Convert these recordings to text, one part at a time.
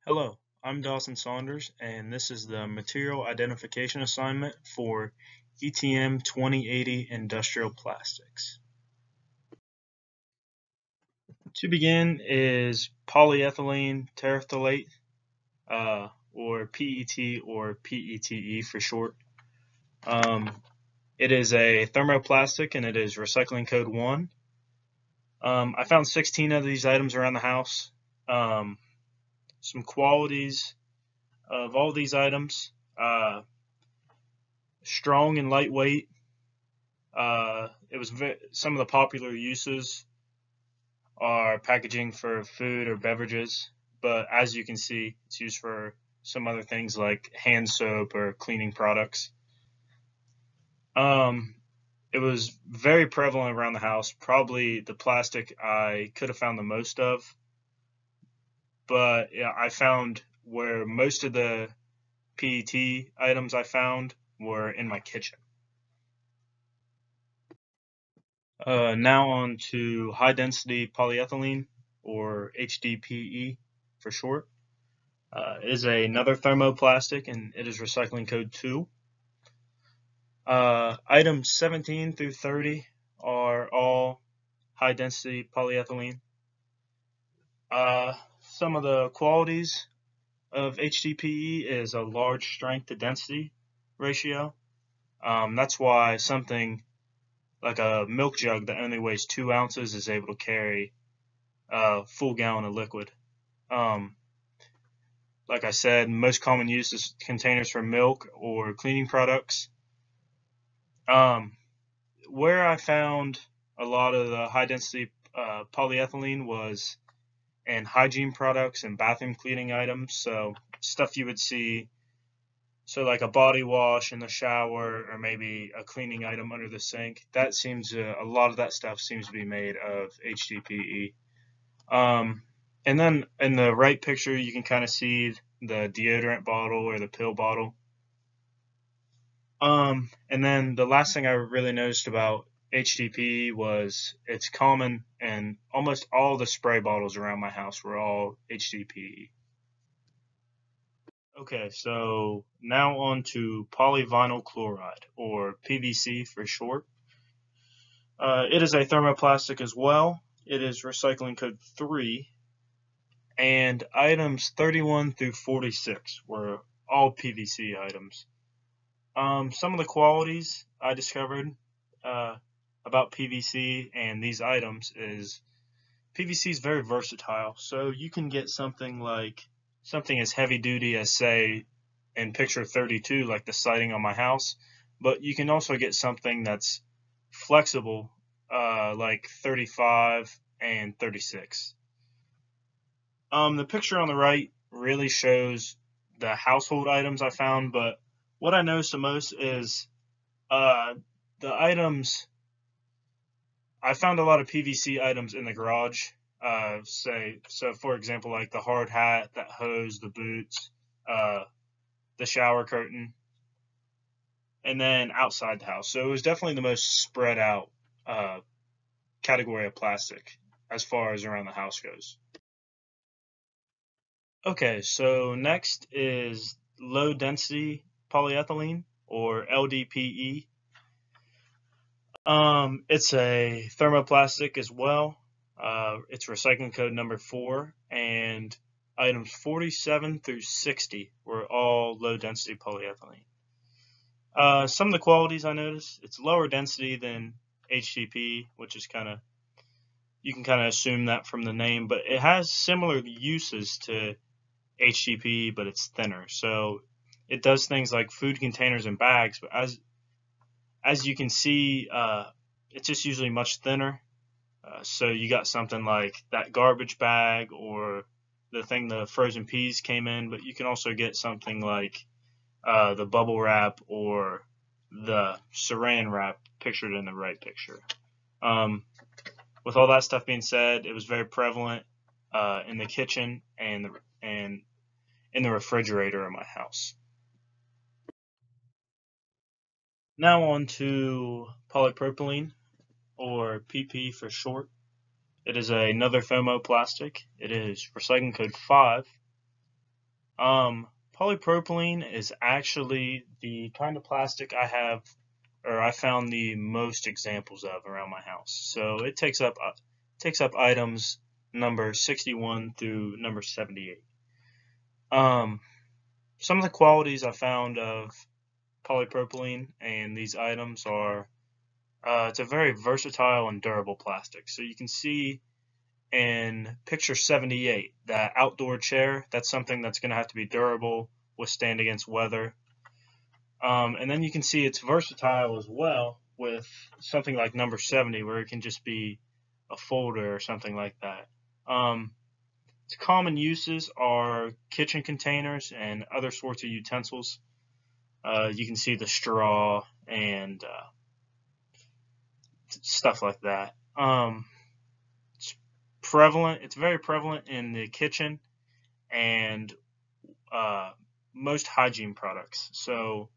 Hello, I'm Dawson Saunders, and this is the Material Identification Assignment for ETM 2080 Industrial Plastics. To begin is polyethylene terephthalate, or PET or PETE for short. It is a thermoplastic and it is recycling code 1. I found 16 of these items around the house. Some qualities of all these items: strong and lightweight. Some of the popular uses are packaging for food or beverages, but as you can see, it's used for some other things like hand soap or cleaning products. It was very prevalent around the house, probably the plastic I could have found the most of, but yeah, I found where most of the PET items I found were in my kitchen. Now on to high density polyethylene, or HDPE for short. It is another thermoplastic and it is recycling code 2. Items 17 through 30 are all high density polyethylene. Some of the qualities of HDPE is a large strength to density ratio. That's why something like a milk jug that only weighs 2 ounces is able to carry a full gallon of liquid. Like I said, most common use is containers for milk or cleaning products. Where I found a lot of the high density polyethylene was in hygiene products and bathroom cleaning items. So stuff you would see, so like a body wash in the shower or maybe a cleaning item under the sink. That seems a lot of that stuff seems to be made of HDPE. And then in the right picture, you can kind of see the deodorant bottle or the pill bottle. And then the last thing I really noticed about HDPE was it's common in almost all the spray bottles around my house were all HDPE. Okay, so now on to polyvinyl chloride, or PVC for short. It is a thermoplastic as well. It is recycling code 3, and items 31 through 46 were all PVC items. Some of the qualities I discovered about PVC and these items is PVC is very versatile. So you can get something as heavy duty as, say, in picture 32, like the siding on my house, but you can also get something that's flexible, like 35 and 36. The picture on the right really shows the household items I found, but what I noticed the most is the items. I found a lot of PVC items in the garage. So for example, like the hard hat, that hose, the boots, the shower curtain, and then outside the house. So it was definitely the most spread out category of plastic as far as around the house goes. Okay, so next is low density polyethylene, or LDPE. It's a thermoplastic as well. It's recycling code number 4, and items 47 through 60 were all low density polyethylene. Some of the qualities I noticed: it's lower density than HDPE, which is you can kind of assume that from the name, but it has similar uses to HDPE, but it's thinner. So it does things like food containers and bags, but as you can see, it's just usually much thinner. So you got something like that garbage bag or the thing the frozen peas came in, but you can also get something like the bubble wrap or the saran wrap pictured in the right picture. With all that stuff being said, it was very prevalent in the kitchen and in the refrigerator in my house. Now on to polypropylene, or PP for short. It is another thermoplastic. It is recycling code 5. Polypropylene is actually the kind of plastic I found the most examples of around my house. So it takes up items number 61 through number 78. Some of the qualities I found of polypropylene and these items are it's a very versatile and durable plastic. So you can see in picture 78, that outdoor chair, that's something that's going to have to be durable, withstand against weather. And then you can see it's versatile as well with something like number 70, where it can just be a folder or something like that. Its common uses are kitchen containers and other sorts of utensils. You can see the straw and stuff like that. It's very prevalent in the kitchen and most hygiene products. So,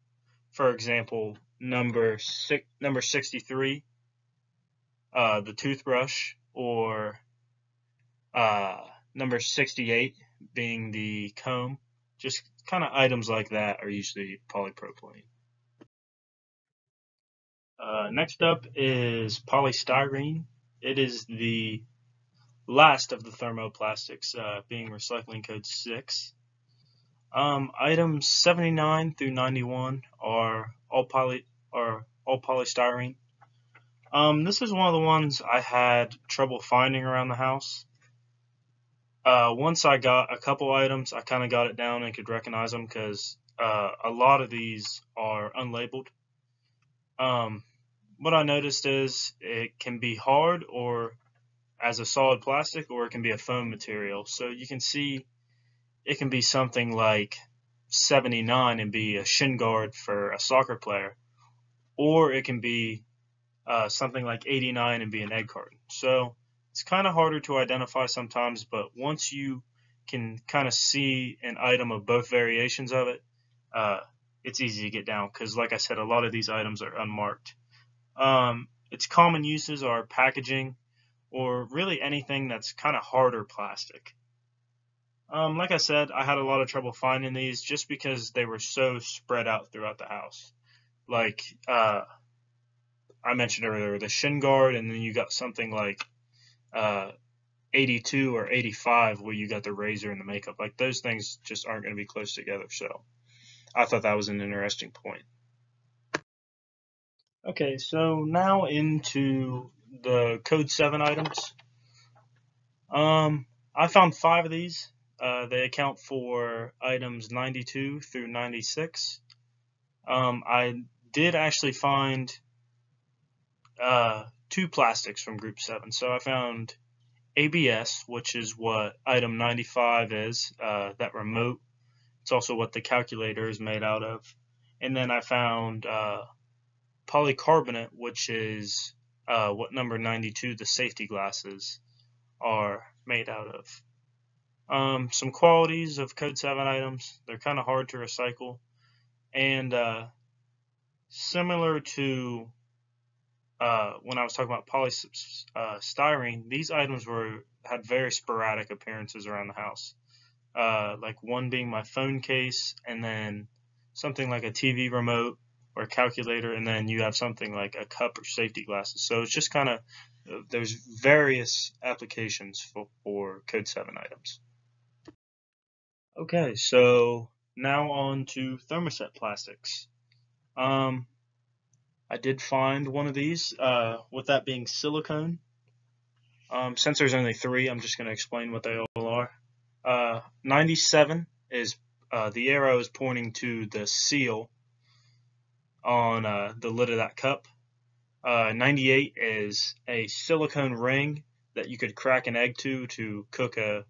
for example, number 63, the toothbrush, or number 68 being the comb. Just kind of items like that are usually polypropylene. Next up is polystyrene. It is the last of the thermoplastics, being recycling code 6. Items 79 through 91 are all polystyrene. This is one of the ones I had trouble finding around the house. Once I got a couple items, I kind of got it down and could recognize them because a lot of these are unlabeled. What I noticed is it can be hard or as a solid plastic, or it can be a foam material. So you can see it can be something like 79 and be a shin guard for a soccer player, or it can be something like 89 and be an egg carton. So it's kind of harder to identify sometimes, but once you can kind of see an item of both variations of it, it's easy to get down because, like I said, a lot of these items are unmarked. Its common uses are packaging, or really anything that's kind of harder plastic. Like I said, I had a lot of trouble finding these just because they were so spread out throughout the house. Like I mentioned earlier, the shin guard, and then you got something like 82 or 85 where you got the razor and the makeup. Like those things just aren't going to be close together. So I thought that was an interesting point. Okay, so now into the code 7 items. I found 5 of these. They account for items 92 through 96. I did actually find 2 plastics from group 7. So I found ABS, which is what item 95 is, that remote. It's also what the calculator is made out of. And then I found polycarbonate, which is what number 92, the safety glasses, are made out of. Some qualities of code 7 items: they're kind of hard to recycle, and similar to when I was talking about polystyrene, these items had very sporadic appearances around the house. Like one being my phone case, and then something like a TV remote or a calculator, and then you have something like a cup or safety glasses. So it's just kind of, there's various applications for code 7 items. Okay, so now on to thermoset plastics. I did find one of these, with that being silicone. Since there's only 3, I'm just going to explain what they all are. 97 is, the arrow is pointing to the seal on the lid of that cup. 98 is a silicone ring that you could crack an egg to cook a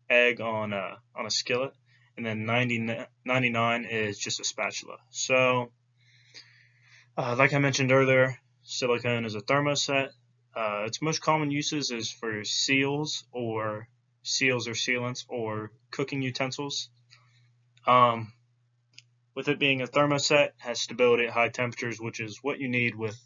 egg on a skillet. And then 99 is just a spatula. So, like I mentioned earlier, silicone is a thermoset. Its most common uses is for seals or sealants or cooking utensils. With it being a thermoset, has stability at high temperatures, which is what you need with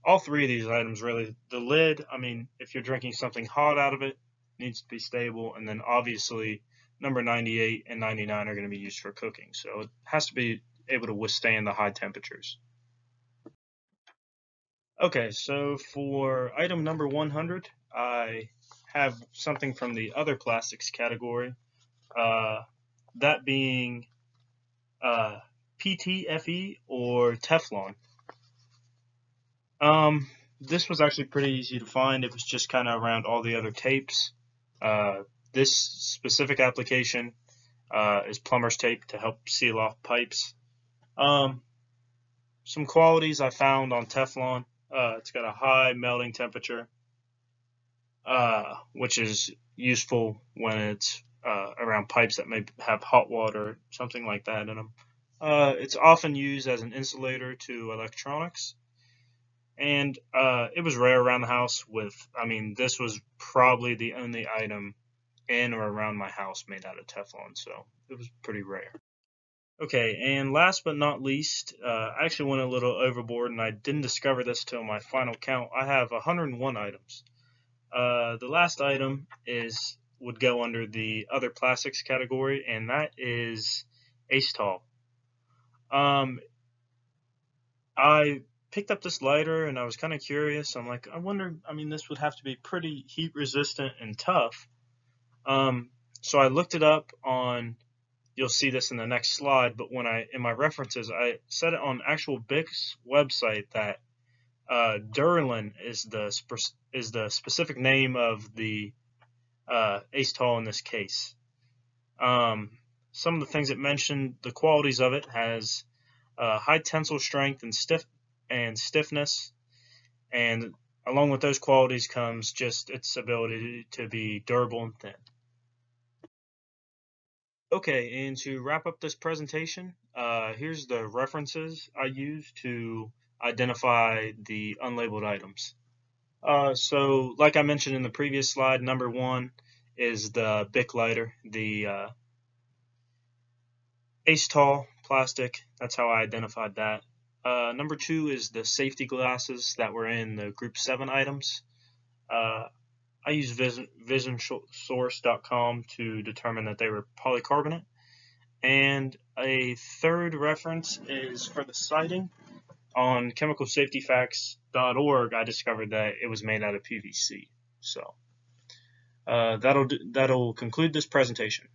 all 3 of these items, really. The lid, I mean, if you're drinking something hot out of it, needs to be stable, and then obviously number 98 and 99 are going to be used for cooking. So it has to be able to withstand the high temperatures. Okay, so for item number 100, I have something from the other plastics category, that being PTFE or Teflon. This was actually pretty easy to find. It was just kind of around all the other tapes. This specific application is plumber's tape to help seal off pipes. Some qualities I found on Teflon. It's got a high melting temperature, which is useful when it's around pipes that may have hot water or something like that in them. It's often used as an insulator to electronics. And it was rare around the house this was probably the only item in or around my house made out of Teflon, so it was pretty rare. Okay, and last but not least, I actually went a little overboard and I didn't discover this till my final count. I have 101 items. The last item would go under the other plastics category, and that is Acetol. I picked up this lighter and I was kind of curious. I'm like, I wonder, this would have to be pretty heat resistant and tough. So I looked it up on, you'll see this in the next slide, but in my references, I said it on actual Bic's website that Durlin is the specific name of the Acetol in this case. Some of the things it mentioned, the qualities of it has high tensile strength and stiffness, and along with those qualities comes just its ability to be durable and thin. Okay, and to wrap up this presentation, here's the references I used to identify the unlabeled items. So like I mentioned in the previous slide, number 1 is the Bic lighter, the Acetol plastic. That's how I identified that. Number 2 is the safety glasses that were in the group 7 items. I used visionsource.com to determine that they were polycarbonate. And a third reference is for the siding. On chemicalsafetyfacts.org, I discovered that it was made out of PVC. So that'll conclude this presentation.